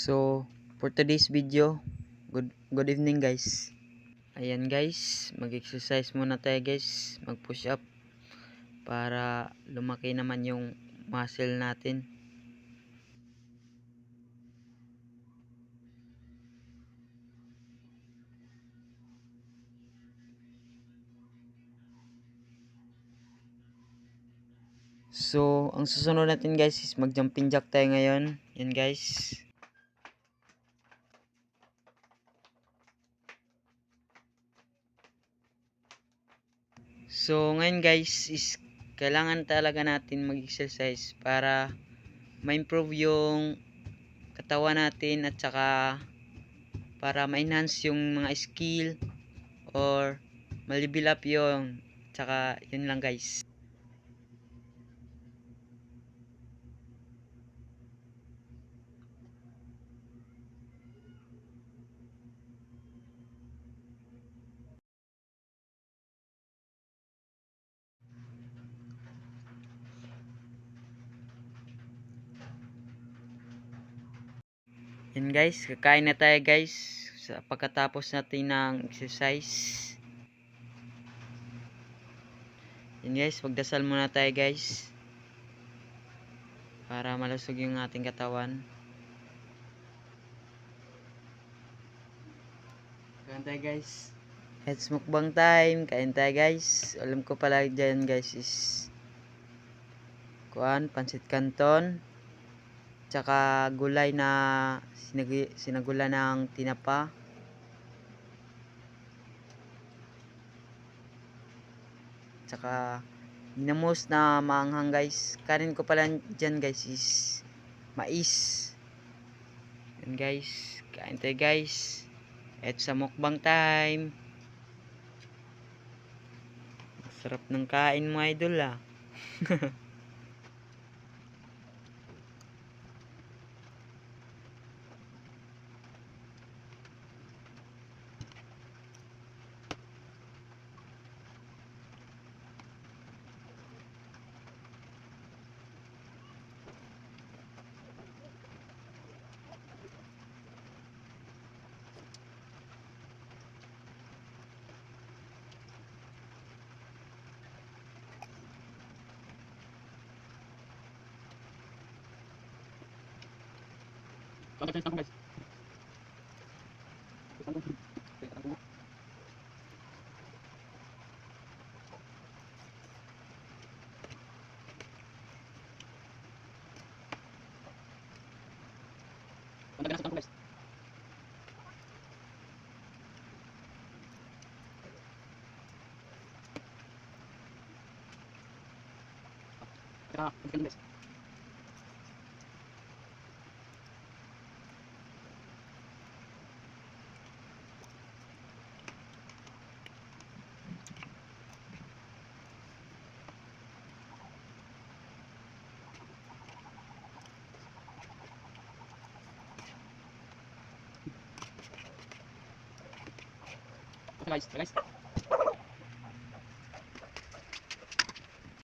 So, for today's video, good evening guys. Ayan guys, mag-exercise muna tayo guys, mag-push up para lumaki naman yung muscle natin. So, ang susunod natin guys is mag-jumping jack tayo ngayon. Yan guys. So, ngayon guys is kailangan talaga natin mag-exercise para ma-improve yung katawan natin at saka para ma-enhance yung mga skill or ma-level up yung tsaka yun lang guys. Yan guys, kakain na tayo guys sa pagkatapos natin ng exercise. Yan guys, magdasal muna tayo guys para malusog yung ating katawan. Kain tayo guys. It's mukbang time, kain tayo guys. Alam ko pala dyan guys is pansit canton tsaka gulay na sinagula ng tinapa tsaka ginamos na maanghang guys. Kanin ko pala dyan guys is mais. Yan guys, kain tayo guys. Eto sa mukbang time. Sarap ng kain mo idol ah. Guys. Guys.